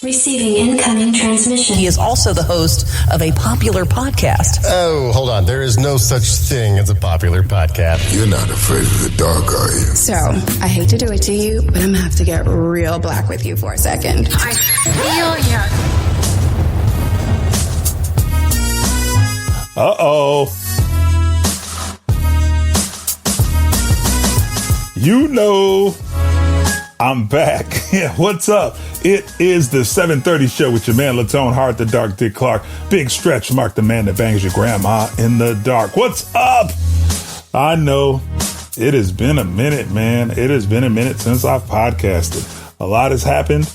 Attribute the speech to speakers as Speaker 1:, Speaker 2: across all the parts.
Speaker 1: Receiving incoming transmission.
Speaker 2: He is also the host of a popular podcast.
Speaker 3: Oh, hold on. There is no such thing as a popular podcast.
Speaker 4: You're not afraid of the dark, are you?
Speaker 5: So, I hate to do it to you, but I'm going to have to get real black with you for a second.
Speaker 6: I feel you.
Speaker 7: Uh-oh. You know, I'm back. Yeah, what's up? It is the 7:30 show with your man, Latone Hart, the Dark Dick Clark. Big Stretch Mark, the man that bangs your grandma in the dark. What's up? I know it has been a minute, man. It has been a minute since I've podcasted. A lot has happened,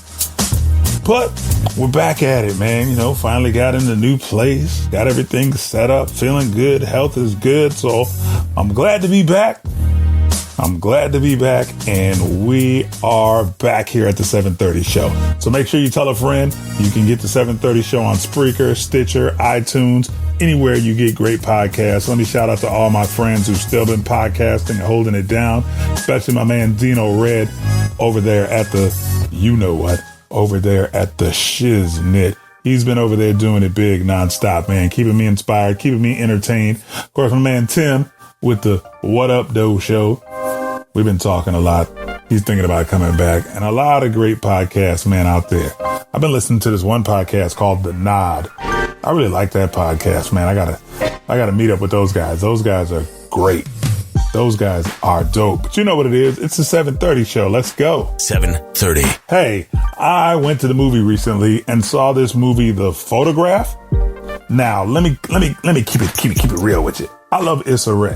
Speaker 7: but we're back at it, man. You know, finally got in the new place, got everything set up, feeling good. Health is good. So I'm glad to be back. I'm glad to be back, and we are back here at the 7:30 show. So make sure you tell a friend. You can get the 7:30 show on Spreaker, Stitcher, iTunes, anywhere you get great podcasts. Let me shout out to all my friends who've still been podcasting and holding it down, especially my man Dino Red over there at the, you know what, over there at the Shiznit. He's been over there doing it big nonstop, man, keeping me inspired, keeping me entertained. Of course, my man Tim with the What Up Doe show. We've been talking a lot. He's thinking about coming back, and a lot of great podcasts, man, out there. I've been listening to this one podcast called The Nod. I really like that podcast, man. I gotta meet up with those guys. Those guys are great. Those guys are dope. But you know what it is? It's the 7:30 show. Let's go.
Speaker 8: 7:30.
Speaker 7: Hey, I went to the movie recently and saw this movie, The Photograph. Now, let me keep it real with you. I love Issa Rae.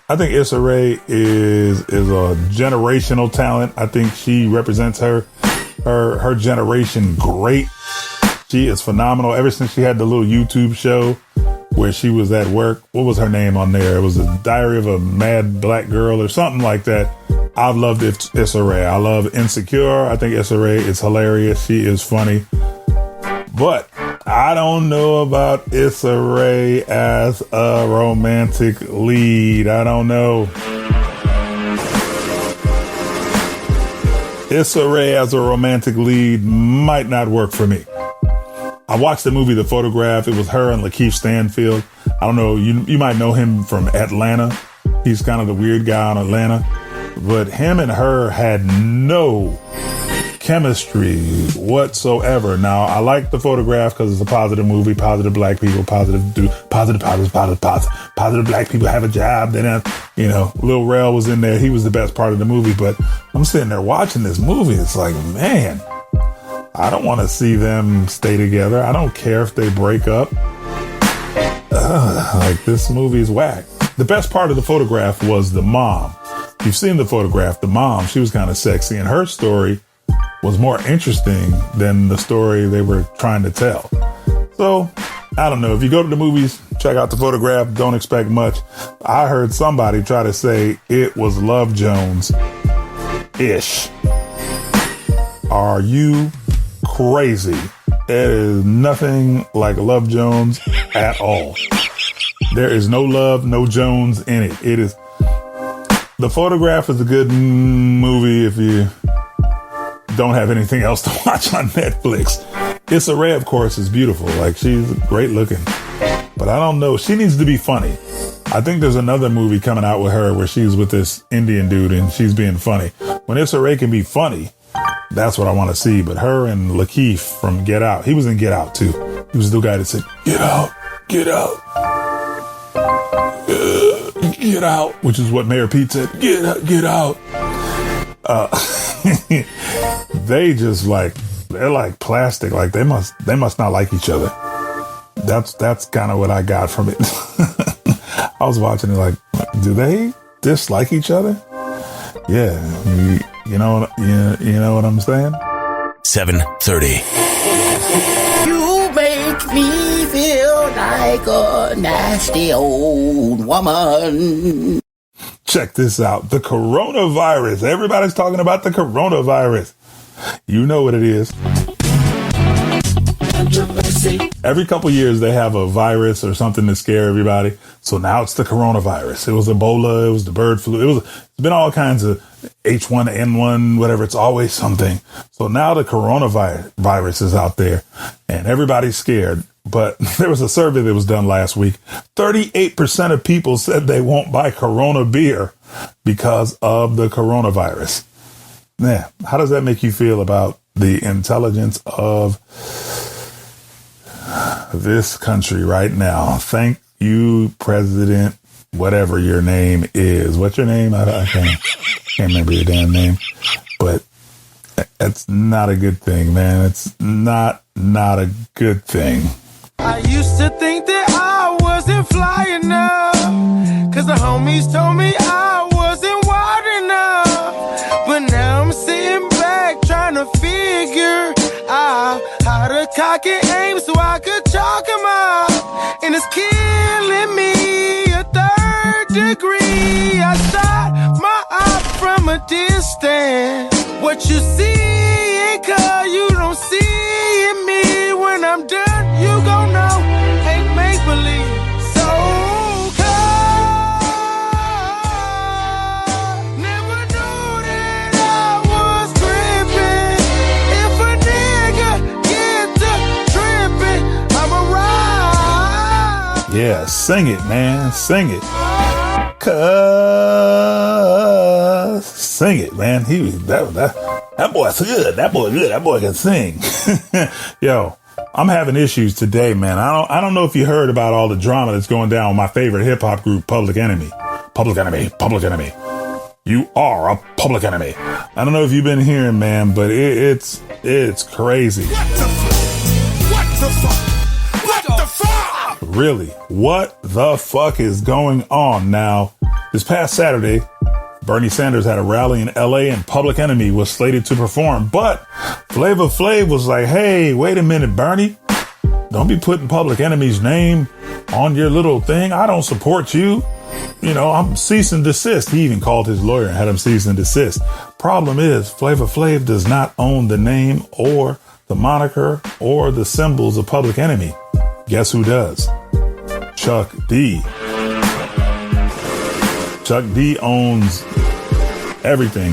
Speaker 7: I think Issa Rae is a generational talent. I think she represents her generation great. She is phenomenal. Ever since she had the little YouTube show where she was at work, what was her name on there? It was a Diary of a Mad Black Girl or something like that. I've loved Issa Rae. I love Insecure. I think Issa Rae is hilarious. She is funny. But I don't know about Issa Rae as a romantic lead. I don't know. Issa Rae as a romantic lead might not work for me. I watched the movie The Photograph. It was her and Lakeith Stanfield. I don't know. You might know him from Atlanta. He's kind of the weird guy in Atlanta. But him and her had no chemistry whatsoever. Now, I like The Photograph because it's a positive movie, positive black people, positive black people have a job. Then, Lil Rel was in there. He was the best part of the movie. But I'm sitting there watching this movie. It's like, man, I don't want to see them stay together. I don't care if they break up. Like, this movie is whack. The best part of The Photograph was the mom. You've seen The Photograph. The mom, she was kind of sexy, and her story was more interesting than the story they were trying to tell. So, I don't know. If you go to the movies, check out The Photograph. Don't expect much. I heard somebody try to say it was Love Jones-ish. Are you crazy? There is nothing like Love Jones at all. There is no Love, no Jones in it. It is. The Photograph is a good movie if you don't have anything else to watch on Netflix. Issa Rae, of course, is beautiful. Like, she's great looking. But I don't know. She needs to be funny. I think there's another movie coming out with her where she's with this Indian dude and she's being funny. When Issa Rae can be funny, that's what I want to see. But her and Lakeith from Get Out, he was in Get Out too. He was the guy that said, "Get out, get out, get out," which is what Mayor Pete said, get out. They just they're like plastic. Like they must not like each other. That's kind of what I got from it. I was watching it like, do they dislike each other? Yeah, you know what I'm saying?
Speaker 8: 7:30.
Speaker 9: You make me feel like a nasty old woman.
Speaker 7: Check this out. The coronavirus. Everybody's talking about the coronavirus. You know what it is. Every couple years they have a virus or something to scare everybody. So now it's the coronavirus. It was Ebola. It was the bird flu. It's been all kinds of H1N1, whatever. It's always something. So now the coronavirus is out there and everybody's scared. But there was a survey that was done last week. 38% of people said they won't buy Corona beer because of the coronavirus. Man, how does that make you feel about the intelligence of this country right now? Thank you, President, whatever your name is. What's your name? I can't remember your damn name. But that's not a good thing, man. It's not a good thing.
Speaker 6: I used to think that I wasn't fly enough, 'cause the homies told me I wasn't wild enough. But now I'm sitting back trying to figure out how to cock and aim so I could chalk 'em out. And it's killing me, a third degree. I shot my eye from a distance. What you see, cause you don't see in me. When I'm done, you gon' know, ain't make believe. So cold, never knew that I was gripping. If a nigga get to tripping, I'ma ride.
Speaker 7: Yeah, sing it, man. Sing it. Cuz sing it, man. That boy's good. That boy good. That boy can sing. Yo, I'm having issues today, man. I don't know if you heard about all the drama that's going down with my favorite hip hop group, Public Enemy. Public Enemy. Public Enemy. You are a public enemy. I don't know if you've been hearing, man, but it's crazy.
Speaker 6: What the fuck?
Speaker 7: Really, what the fuck is going on? Now, this past Saturday, Bernie Sanders had a rally in LA and Public Enemy was slated to perform, but Flavor Flav was like, hey, wait a minute, Bernie. Don't be putting Public Enemy's name on your little thing. I don't support you. You know, I'm cease and desist. He even called his lawyer and had him cease and desist. Problem is, Flavor Flav does not own the name or the moniker or the symbols of Public Enemy. Guess who does? Chuck D. Chuck D owns everything.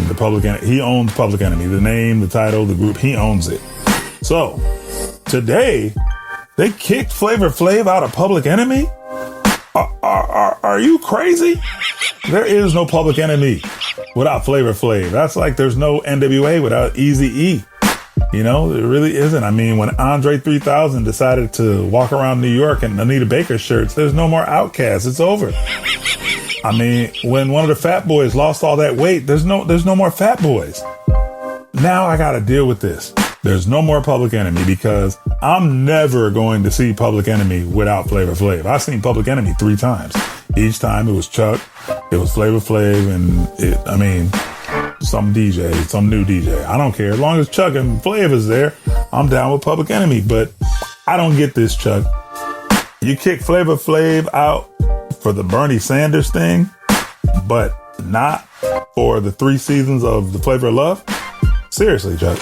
Speaker 7: He owns Public Enemy, the name, the title, the group. He owns it. So today they kicked Flavor Flav out of Public Enemy. Are you crazy? There is no Public Enemy without Flavor Flav. That's like there's no NWA without Eazy-E. You know, it really isn't. I mean, when Andre 3000 decided to walk around New York in Anita Baker shirts, there's no more Outkast. It's over. I mean, when one of the Fat Boys lost all that weight, there's no more Fat Boys. Now I got to deal with this. There's no more Public Enemy because I'm never going to see Public Enemy without Flavor Flav. I've seen Public Enemy 3 times. Each time it was Chuck, it was Flavor Flav, and some DJ, some new DJ. I don't care. As long as Chuck and Flav is there, I'm down with Public Enemy. But I don't get this, Chuck. You kick Flavor Flav out for the Bernie Sanders thing, but not for the 3 seasons of The Flavor of Love? Seriously, Chuck.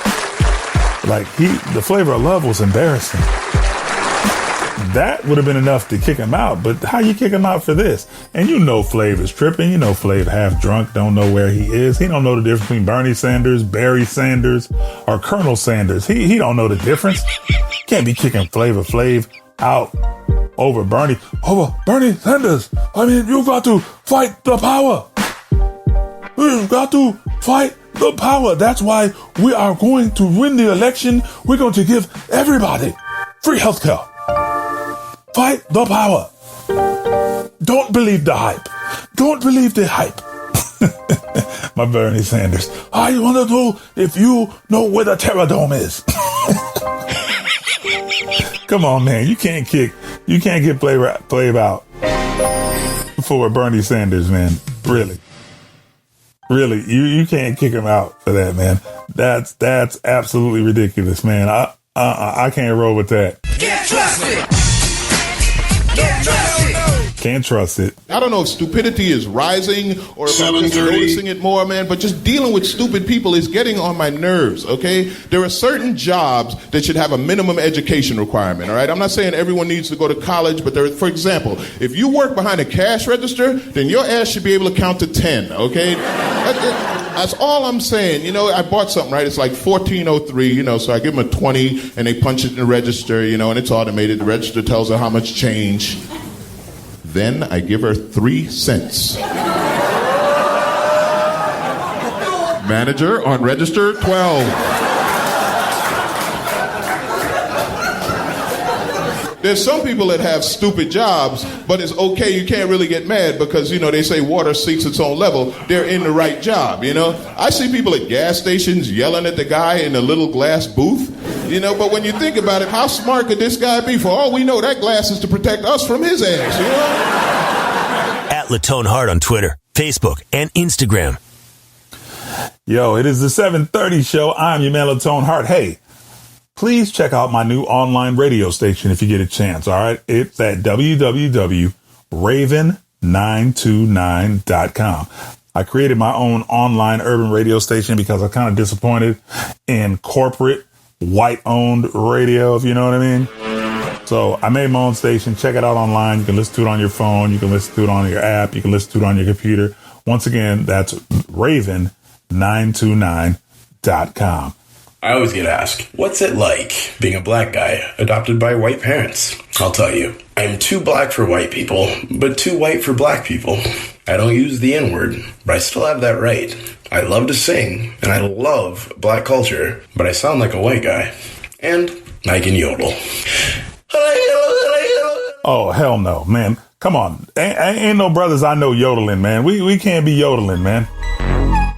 Speaker 7: Like, The Flavor of Love was embarrassing. That would have been enough to kick him out, but how you kick him out for this? And you know Flav is tripping. You know Flav half drunk, don't know where he is. He don't know the difference between Bernie Sanders, Barry Sanders, or Colonel Sanders. He don't know the difference. Can't be kicking Flavor Flav out over Bernie Sanders. I mean, you got to fight the power. You've got to fight the power. That's why we are going to win the election. We're going to give everybody free healthcare. Fight the power. Don't believe the hype. Don't believe the hype. My Bernie Sanders. I want to know if you know where the Terror Dome is. Come on, man. You can't get Flav out for Bernie Sanders, man. Really. You can't kick him out for that, man. That's absolutely ridiculous, man. I can't roll with that.
Speaker 6: Get trusted.
Speaker 7: Can't trust it.
Speaker 10: I don't know if stupidity is rising or if I'm just noticing it more, man, but just dealing with stupid people is getting on my nerves, okay? There are certain jobs that should have a minimum education requirement, all right? I'm not saying everyone needs to go to college, but for example, if you work behind a cash register, then your ass should be able to count to 10, okay? That's all I'm saying. You know, I bought something, right? It's like $14.03, you know, so I give them a 20 and they punch it in the register, you know, and it's automated. The register tells her how much change. Then I give her 3 cents. Manager on register 12. There's some people that have stupid jobs, but it's okay. You can't really get mad because, you know, they say water seeks its own level. They're in the right job, you know. I see people at gas stations yelling at the guy in the little glass booth, you know, but when you think about it, how smart could this guy be? For all we know, that glass is to protect us from his ass, you know?
Speaker 8: At Latone Hart on Twitter, Facebook, and Instagram.
Speaker 7: Yo, it is the 7:30 show. I'm your man, Latone Hart. Hey, please check out my new online radio station if you get a chance, all right? It's at www.raven929.com. I created my own online urban radio station because I'm kind of disappointed in corporate, white-owned radio, if you know what I mean. So I made my own station. Check it out online. You can listen to it on your phone. You can listen to it on your app. You can listen to it on your computer. Once again, that's raven929.com.
Speaker 11: I always get asked, what's it like being a black guy adopted by white parents? I'll tell you, I'm too black for white people, but too white for black people. I don't use the N-word, but I still have that right. I love to sing, and I love black culture, but I sound like a white guy. And I can yodel.
Speaker 7: Oh, hell no, man. Come on. Ain't no brothers I know yodeling, man. We can't be yodeling, man.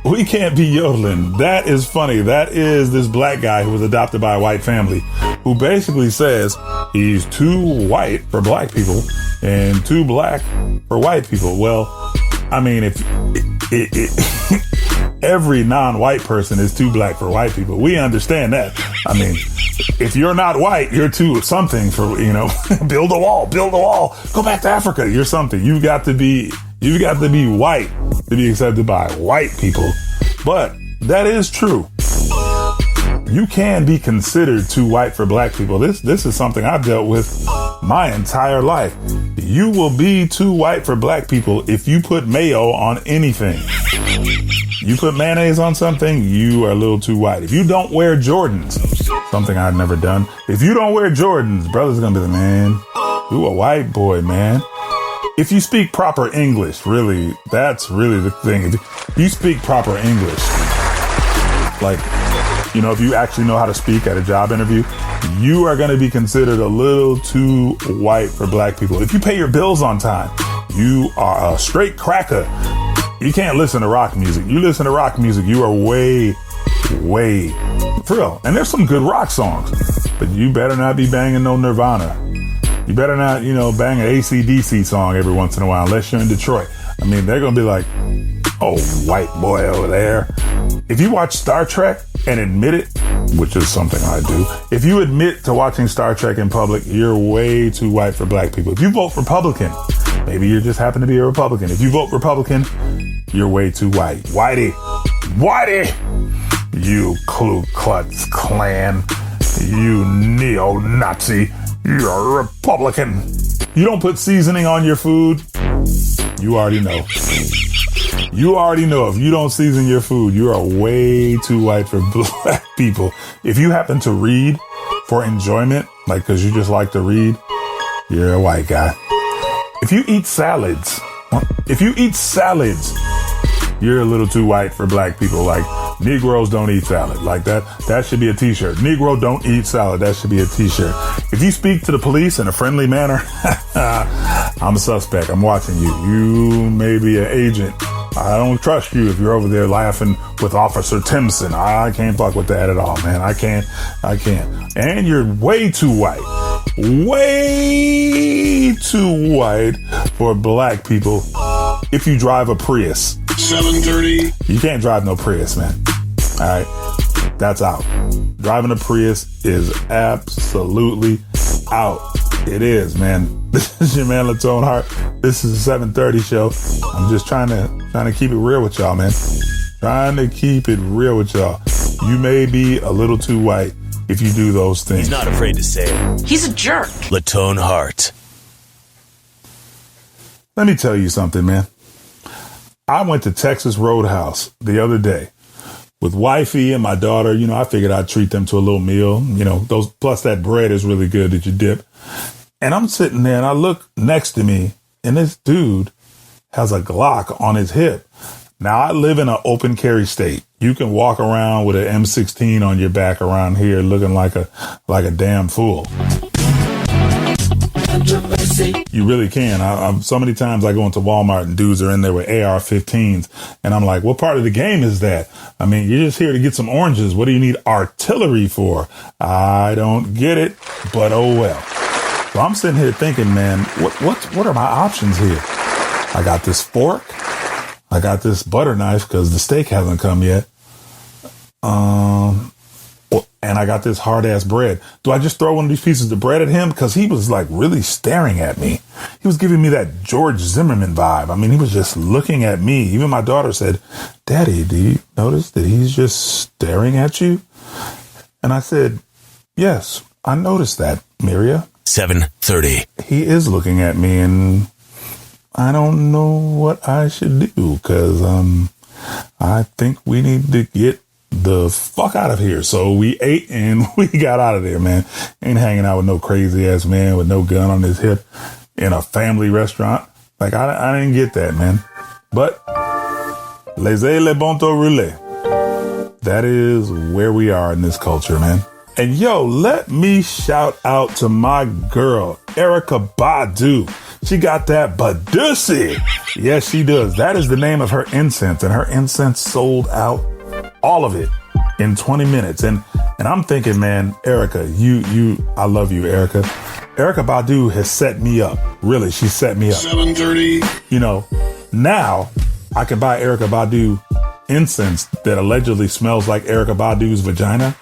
Speaker 7: We can't be yodeling. That is funny. That is this black guy who was adopted by a white family who basically says he's too white for black people and too black for white people. Well, I mean, if every non-white person is too black for white people, we understand that. I mean, if you're not white, you're too something for, you know, build a wall, go back to Africa. You're something. You've got to be white to be accepted by white people. But that is true. You can be considered too white for black people. This is something I've dealt with my entire life. You will be too white for black people if you put mayo on anything. You put mayonnaise on something, you are a little too white. If you don't wear Jordans, something I've never done. If you don't wear Jordans, brother's gonna be the man. You a white boy, man. If you speak proper English, really, that's really the thing. If you speak proper English, like, you know, if you actually know how to speak at a job interview, you are going to be considered a little too white for black people. If you pay your bills on time, you are a straight cracker. You can't listen to rock music. You listen to rock music, you are way, for real. And there's some good rock songs, but you better not be banging no Nirvana. You better not, you know, bang an AC/DC song every once in a while, unless you're in Detroit. I mean, they're going to be like, oh, white boy over there. If you watch Star Trek and admit it, which is something I do, if you admit to watching Star Trek in public, you're way too white for black people. If you vote Republican, maybe you just happen to be a Republican. If you vote Republican, you're way too white. Whitey, you Ku Klux Klan, you neo-Nazi. You're a Republican. You don't put seasoning on your food. You already know. You already know if you don't season your food, you are way too white for black people. If you happen to read for enjoyment, like because you just like to read, you're a white guy. If you eat salads, you're a little too white for black people. Like, Negroes don't eat salad. Like that should be a t-shirt. Negro don't eat salad. That should be a t-shirt. If you speak to the police in a friendly manner, I'm a suspect. I'm watching you. You may be an agent. I don't trust you if you're over there laughing with Officer Timpson. I can't fuck with that at all, man. I can't. And you're way too white. Way too white for black people if you drive a Prius.
Speaker 12: 7:30.
Speaker 7: You can't drive no Prius, man. All right. That's out. Driving a Prius is absolutely out. It is, man. This is your man, Latone Hart. This is the 730 show. I'm just trying to keep it real with y'all, man. Trying to keep it real with y'all. You may be a little too white if you do those things.
Speaker 8: He's not afraid to say it.
Speaker 2: He's a jerk.
Speaker 8: Latone Hart.
Speaker 7: Let me tell you something, man. I went to Texas Roadhouse the other day with wifey and my daughter. You know, I figured I'd treat them to a little meal. You know, those plus that bread is really good that you dip. And I'm sitting there and I look next to me and this dude has a Glock on his hip. Now, I live in an open carry state. You can walk around with an M16 on your back around here looking like a damn fool. You really can. I'm so many times I go into Walmart and dudes are in there with AR-15s and I'm like, what part of the game is that? I mean, you're just here to get some oranges. What do you need artillery for? I don't get it, but oh well. So I'm sitting here thinking, man, what are my options here? I got this fork. I got this butter knife because the steak hasn't come yet. And I got this hard ass bread. Do I just throw one of these pieces of bread at him? Because he was like really staring at me. He was giving me that George Zimmerman vibe. I mean, he was just looking at me. Even my daughter said, Daddy, do you notice that he's just staring at you? And I said, yes, I noticed that, Miria.
Speaker 8: 730.
Speaker 7: He is looking at me and I don't know what I should do because I think we need to get the fuck out of here. So we ate and we got out of there, man. Ain't hanging out with no crazy ass man with no gun on his hip in a family restaurant. Like, I didn't get that, man. But laissez le bon temps rouler. That is where we are in this culture, man. And yo, let me shout out to my girl, Erykah Badu. She got that Badussy. Yes, she does. That is the name of her incense, and her incense sold out, all of it, in 20 minutes. And I'm thinking, man, Erykah, I love you, Erykah. Erykah Badu has set me up. Really, she set me up.
Speaker 4: 730.
Speaker 7: You know, now I can buy Erykah Badu incense that allegedly smells like Erykah Badu's vagina.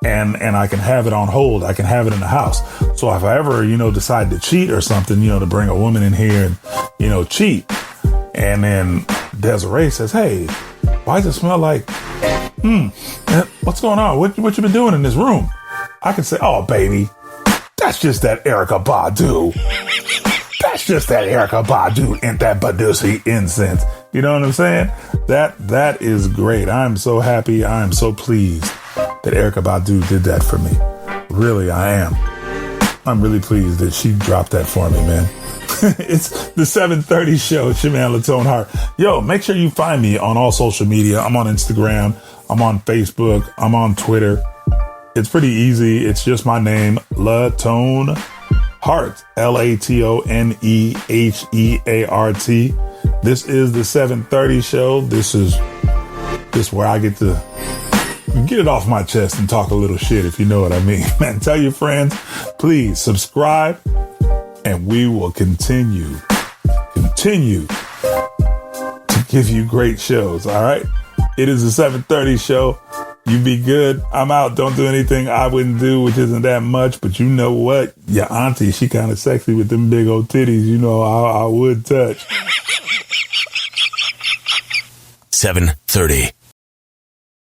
Speaker 7: And I can have it on hold. I can have it in the house. So if I ever, decide to cheat or something, to bring a woman in here and, cheat. And then Desiree says, hey, why does it smell like, what's going on? What you been doing in this room? I can say, oh, baby, that's just that Erykah Badu. That's just that Erykah Badu and that Badussy incense. You know what I'm saying? That is great. I'm so happy. I'm so pleased that Erykah Badu did that for me. Really, I am. I'm really pleased that she dropped that for me, man. It's the 730 show. It's your man, Latone Hart. Yo, make sure you find me on all social media. I'm on Instagram. I'm on Facebook. I'm on Twitter. It's pretty easy. It's just my name, Latone Hart. Latonehart. This is the 730 show. This is where I get to get it off my chest and talk a little shit, if you know what I mean. Man, tell your friends, please subscribe, and we will continue to give you great shows. All right. It is the 730 show. You be good. I'm out. Don't do anything I wouldn't do, which isn't that much. But you know what? Your auntie, she kind of sexy with them big old titties. I would touch.
Speaker 8: 730.